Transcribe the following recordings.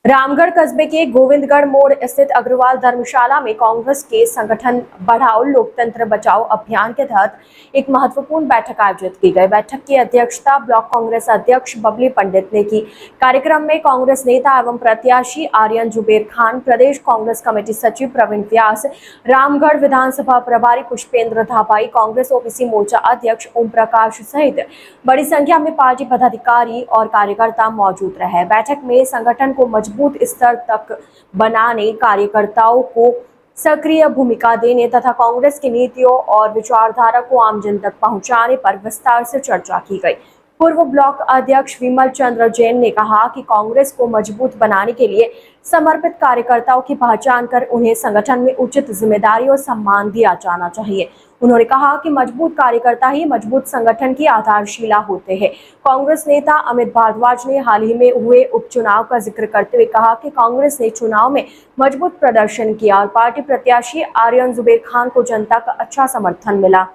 रामगढ़ कस्बे के गोविंदगढ़ मोड़ स्थित अग्रवाल धर्मशाला में कांग्रेस के संगठन बढ़ाओ लोकतंत्र बचाओ अभियान के तहत एक महत्वपूर्ण बैठक आयोजित की गई। बैठक की अध्यक्षता ब्लॉक कांग्रेस अध्यक्ष बबली पंडित ने की। कार्यक्रम में कांग्रेस नेता एवं प्रत्याशी आर्यन जुबेर खान, प्रदेश कांग्रेस कमेटी सचिव प्रवीण व्यास, रामगढ़ विधानसभा प्रभारी पुष्पेंद्र धापाई, कांग्रेस ओबीसी मोर्चा अध्यक्ष ओम प्रकाश सहित बड़ी संख्या में पार्टी पदाधिकारी और कार्यकर्ता मौजूद रहे। बैठक में संगठन को मजबूत स्तर तक बनाने, कार्यकर्ताओं को सक्रिय भूमिका देने तथा कांग्रेस की नीतियों और विचारधारा को आम जन तक पहुंचाने पर विस्तार से चर्चा की गई। पूर्व ब्लॉक अध्यक्ष विमल चंद्र जैन ने कहा कि कांग्रेस को मजबूत बनाने के लिए समर्पित कार्यकर्ताओं की पहचान कर उन्हें संगठन में उचित जिम्मेदारी और सम्मान दिया जाना चाहिए। उन्होंने कहा कि मजबूत कार्यकर्ता ही मजबूत संगठन की आधारशिला होते हैं। कांग्रेस नेता अमित भारद्वाज ने हाल ही में हुए उपचुनाव का जिक्र करते हुए कहा कि कांग्रेस ने चुनाव में मजबूत प्रदर्शन किया और पार्टी प्रत्याशी आर्यन जुबेर खान को जनता का अच्छा समर्थन मिला।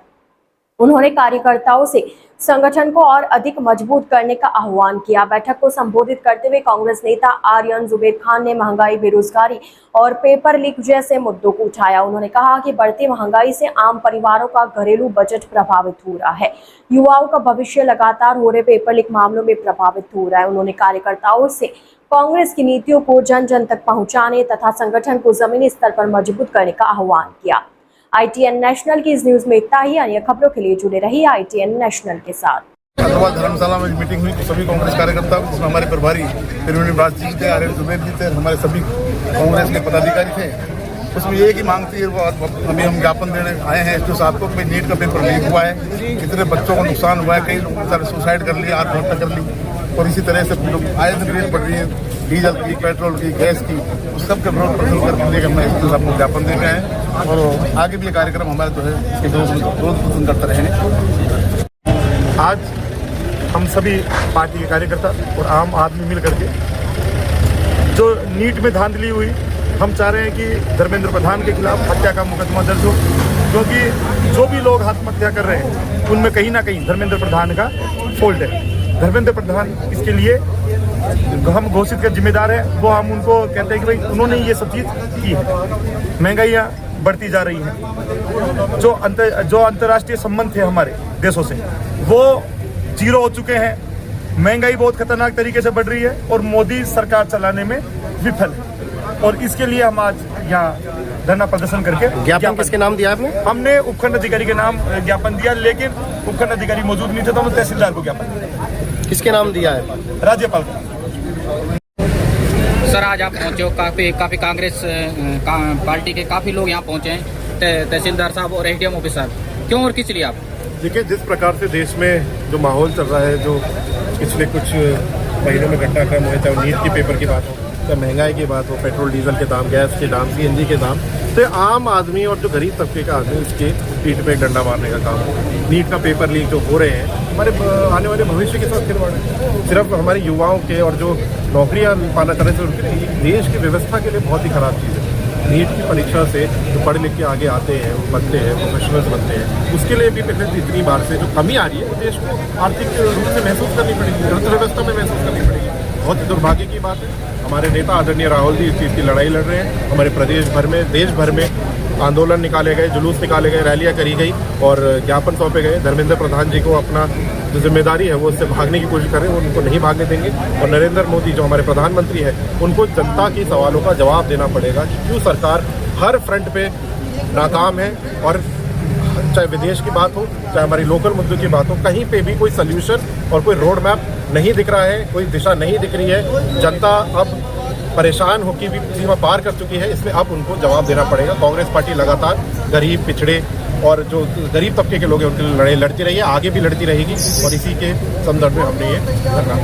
उन्होंने कार्यकर्ताओं से संगठन को और अधिक मजबूत करने का आह्वान किया। बैठक को संबोधित करते हुए कांग्रेस नेता आर्यन जुबेर खान ने महंगाई, बेरोजगारी और पेपर लीक जैसे मुद्दों को उठाया। उन्होंने कहा कि बढ़ती महंगाई से आम परिवारों का घरेलू बजट प्रभावित हो रहा है। युवाओं का भविष्य लगातार हो रहे पेपर लीक मामलों में प्रभावित हो रहा है। उन्होंने कार्यकर्ताओं से कांग्रेस की नीतियों को जन जन तक पहुंचाने तथा संगठन को जमीनी स्तर पर मजबूत करने का आह्वान किया। ITN नेशनल की इस न्यूज में इतना ही। अन्य खबरों के लिए जुड़े रहिए ITN नेशनल के साथ। अग्रवाल धर्मशाला में मीटिंग हुई तो सभी कांग्रेस कार्यकर्ता, जिसमें हमारे प्रभारी प्रवीण व्यास जी थे, आर्यन जुबेर जी थे, हमारे सभी कांग्रेस के पदाधिकारी थे। उसमें एक ही मांग थी, अभी हम ज्ञापन देने आए हैं एसपी साहब को कि नीट का पेपर लीक हुआ है, कितने बच्चों को नुकसान हुआ है, कई लोगों ने सुसाइड कर लिया, आत्महत्या कर ली, और इसी तरह से आए दिन रेट बढ़ रही है डीजल की, पेट्रोल की, गैस की, उस सब के विरोध प्रदर्शन करने के लिए एसपी साहब को ज्ञापन दे रहे हैं। और आगे भी ये कार्यक्रम हमारे जो है इसके विरोध प्रदर्शन करते रहेंगे। आज हम सभी पार्टी के कार्यकर्ता और आम आदमी मिल करके जो नीट में धांधली हुई, हम चाह रहे हैं कि धर्मेंद्र प्रधान के खिलाफ हत्या का मुकदमा दर्ज हो, क्योंकि जो भी लोग आत्महत्या कर रहे हैं उनमें कहीं ना कहीं धर्मेंद्र प्रधान का फॉल्ट है। धर्मेंद्र प्रधान इसके लिए हम घोषित कर जिम्मेदार है। वो हम उनको कहते हैं कि भाई उन्होंने ये सब चीज़ की है। महंगाइयाँ बढ़ती जा रही हैं, जो अंतर्राष्ट्रीय संबंध थे हमारे देशों से वो जीरो हो चुके हैं। महंगाई बहुत खतरनाक तरीके से बढ़ रही है और मोदी सरकार चलाने में विफल है, और इसके लिए हम आज यहाँ धरना प्रदर्शन करके ज्ञापन किसके नाम दिया आपने? हमने उपखंड अधिकारी के नाम ज्ञापन दिया, लेकिन उपखंड अधिकारी मौजूद नहीं थे तो हमने तहसीलदार को ज्ञापन दिया। किसके नाम दिया है? राज्यपाल को। सर, आज आप पहुंचे हो, काफी कांग्रेस पार्टी के काफी लोग यहाँ पहुंचे हैं, तहसीलदार साहब और एसडीएम ऑफिसर साहब, क्यों और किस लिए आप? देखिए, जिस प्रकार से देश में जो माहौल चल रहा है, जो पिछले कुछ महीनों में घटनाक्रम हुए, चाहे नीट के पेपर की बात हो, चाहे महंगाई की बात हो, पेट्रोल डीजल के दाम, गैस के दाम, CNG के दाम, तो आम आदमी और जो गरीब तबके का आदमी इसके पीठ पे एक डंडा मारने का काम हो। नीट का पेपर लीक जो हो रहे हैं हमारे आने वाले भविष्य के साथ खिलवाड़ है। सिर्फ हमारे युवाओं के और जो नौकरियां पाना करने से उनके देश की व्यवस्था के लिए बहुत ही खराब चीज़ है। नीट की परीक्षा से जो पढ़ लिख के आगे आते हैं, वो बनते हैं, प्रोफेशनल्स बनते हैं, उसके लिए भी पिछले इतनी बार से जो कमी आ रही है वो देश को आर्थिक रूप से महसूस करनी पड़ेगी, अर्थव्यवस्था में महसूस करनी पड़ेगी। बहुत ही दुर्भाग्य की बात है। हमारे नेता आदरणीय राहुल जी इस चीज़ की लड़ाई लड़ रहे हैं। हमारे प्रदेश भर में, देश भर में आंदोलन निकाले गए, जुलूस निकाले गए, रैलियां करी गई और ज्ञापन सौंपे गए। धर्मेंद्र प्रधान जी को अपना जो जिम्मेदारी है वो उससे भागने की कोशिश कर रहे हैं, वो उनको नहीं भागने देंगे। और नरेंद्र मोदी जो हमारे प्रधानमंत्री है, उनको जनता के सवालों का जवाब देना पड़ेगा कि क्यों सरकार हर फ्रंट पे नाकाम है, और चाहे विदेश की बात हो, चाहे हमारी लोकल मुद्दों की बात हो, कहीं पे भी कोई सल्यूशन और कोई रोड मैप नहीं दिख रहा है, कोई दिशा नहीं दिख रही है। जनता अब परेशान होकर भी सीमा पार कर चुकी है। इसमें अब उनको जवाब देना पड़ेगा। कांग्रेस पार्टी लगातार गरीब, पिछड़े और जो गरीब तबके के लोग हैं उनके लिए लड़ाई लड़ती रही है, आगे भी लड़ती रहेगी, और इसी के संदर्भ में हमने ये करना